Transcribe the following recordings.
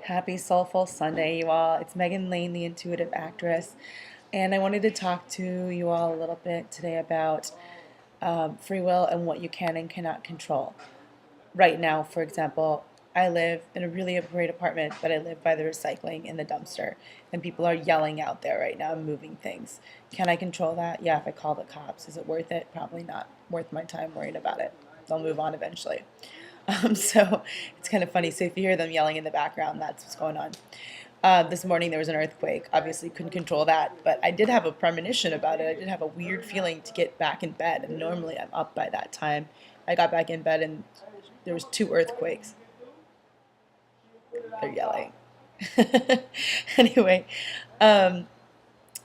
Happy Soulful Sunday, you all. It's Megan Lane, the intuitive actress, and I wanted to talk to you all a little bit today about free will and what you can and cannot control. Right now, for example, I live in a really great apartment, but I live by the recycling in the dumpster, and people are yelling out there right now, moving things. Can I control that? Yeah, if I call the cops. Is it worth it? Probably not worth my time worrying about it. They'll move on eventually. So it's kind of funny. So if you hear them yelling in the background, that's what's going on. This morning there was an earthquake. Obviously couldn't control that, but I did have a premonition about it. I did have a weird feeling to get back in bed, and normally I'm up by that time. I got back in bed and there was two earthquakes. They're yelling. Anyway, um,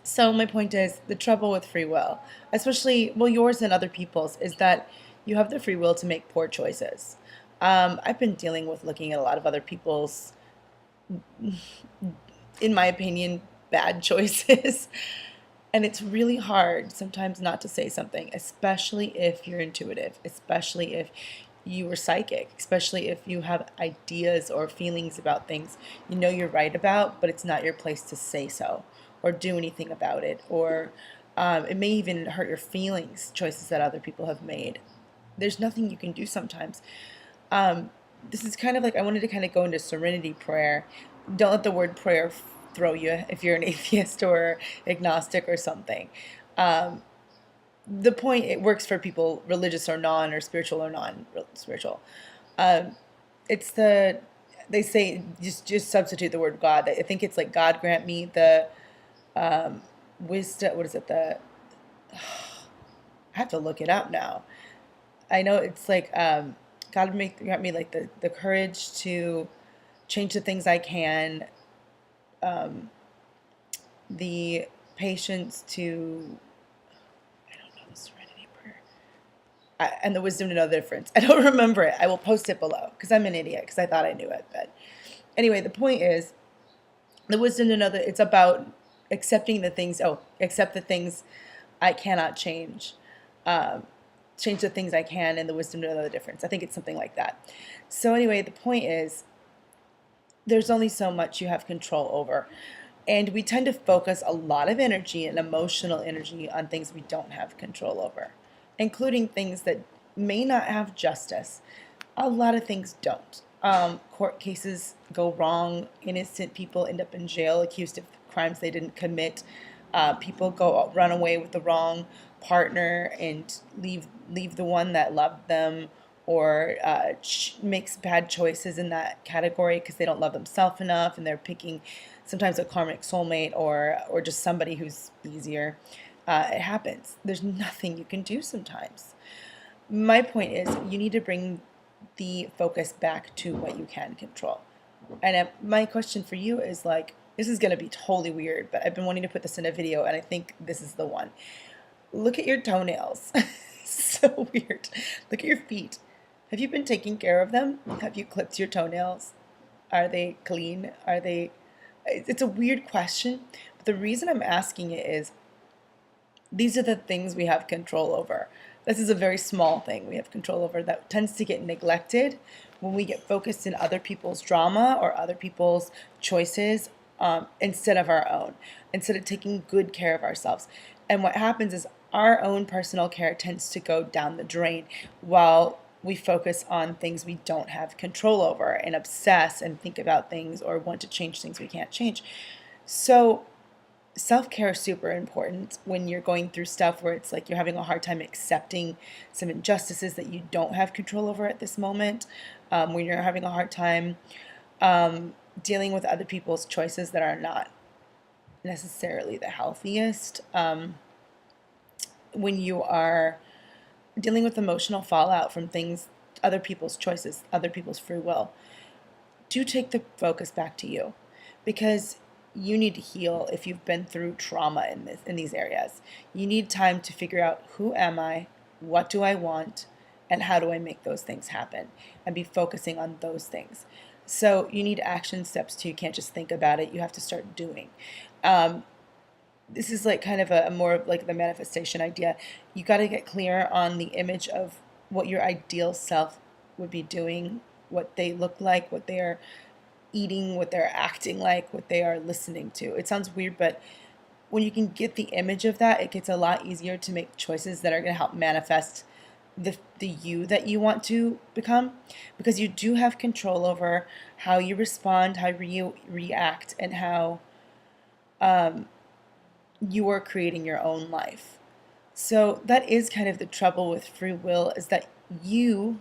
so my point is the trouble with free will, especially well yours and other people's, is that you have the free will to make poor choices. I've been dealing with looking at a lot of other people's, in my opinion, bad choices. And it's really hard sometimes not to say something, especially if you're intuitive, especially if you are psychic, especially if you have ideas or feelings about things you know you're right about, but it's not your place to say so or do anything about it. Or it may even hurt your feelings, choices that other people have made. There's nothing you can do sometimes. Um, this is kind of like I wanted to kind of go into serenity prayer. Don't let the word prayer throw you if you're an atheist or agnostic or something. Um, the point, it works for people religious or non, or spiritual or non-spiritual. Um, it's the they say just substitute the word God. I think it's like God grant me the um, wisdom. What is it? I have to look it up now. I know it's like God grant me like the courage to change the things I can, um, the patience to, I don't know, the serenity prayer, and the wisdom to know the difference. I don't remember it. I will post it below because I'm an idiot because I thought I knew it. But anyway, the point is the wisdom to know that it's about accepting the things. Oh, accept the things I cannot change. Um, Change the things I can, and the wisdom to know the difference. I think it's something like that. So anyway, the point is there's only so much you have control over. And we tend to focus a lot of energy and emotional energy on things we don't have control over, including things that may not have justice. A lot of things don't. Court cases go wrong. Innocent people end up in jail accused of crimes they didn't commit. People go run away with the wrong partner and leave the one that loved them, or makes bad choices in that category because they don't love themselves enough, and they're picking sometimes a karmic soulmate or just somebody who's easier. It happens. There's nothing you can do sometimes. My point is you need to bring the focus back to what you can control. And my question for you is like, this is going to be totally weird, but I've been wanting to put this in a video, and I think this is the one. Look at your toenails. So weird. Look at your feet. Have you been taking care of them? Have you clipped your toenails? Are they clean? Are they... It's a weird question, but the reason I'm asking it is these are the things we have control over. This is a very small thing we have control over that tends to get neglected when we get focused in other people's drama or other people's choices, instead of our own, instead of taking good care of ourselves. And what happens is our own personal care tends to go down the drain while we focus on things we don't have control over and obsess and think about things or want to change things we can't change. So self-care is super important when you're going through stuff where it's like you're having a hard time accepting some injustices that you don't have control over at this moment, when you're having a hard time dealing with other people's choices that are not necessarily the healthiest, when you are dealing with emotional fallout from things, other people's choices, other people's free will. Do take the focus back to you, because you need to heal if you've been through trauma in these areas. You need time to figure out, who am I, what do I want, and how do I make those things happen, and be focusing on those things. So you need action steps too. You can't just think about it. You have to start doing. This is like kind of a more of like the manifestation idea. You got to get clear on the image of what your ideal self would be doing, what they look like, what they're eating, what they're acting like, what they are listening to. It sounds weird, but when you can get the image of that, it gets a lot easier to make choices that are going to help manifest the you that you want to become, because you do have control over how you respond, how you react, and how you are creating your own life. So that is kind of the trouble with free will, is that you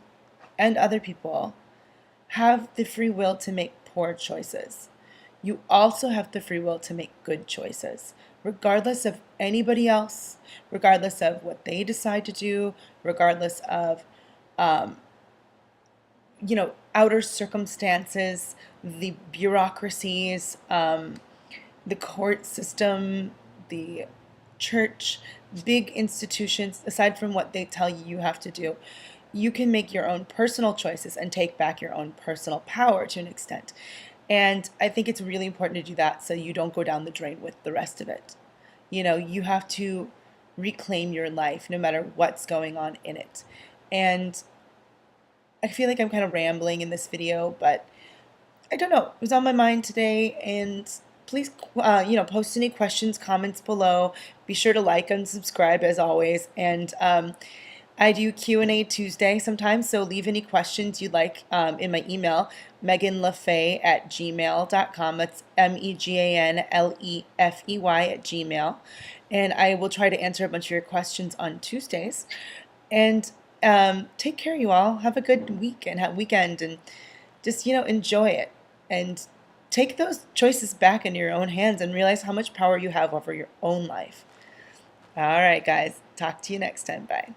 and other people have the free will to make poor choices. You also have the free will to make good choices, regardless of anybody else, regardless of what they decide to do, regardless of, outer circumstances, the bureaucracies, the court system, the church, big institutions, aside from what they tell you you have to do. You can make your own personal choices and take back your own personal power to an extent. And I think it's really important to do that so you don't go down the drain with the rest of it. You have to reclaim your life no matter what's going on in it. And I feel like I'm kind of rambling in this video, but I don't know. It was on my mind today, and please, post any questions, comments below. Be sure to like and subscribe as always. And I do Q&A Tuesday sometimes, so leave any questions you'd like in my email, meganlefey@gmail.com. That's meganlefey@gmail. And I will try to answer a bunch of your questions on Tuesdays. And take care, you all. Have a good week and weekend, and just, enjoy it. And take those choices back into your own hands and realize how much power you have over your own life. All right, guys. Talk to you next time. Bye.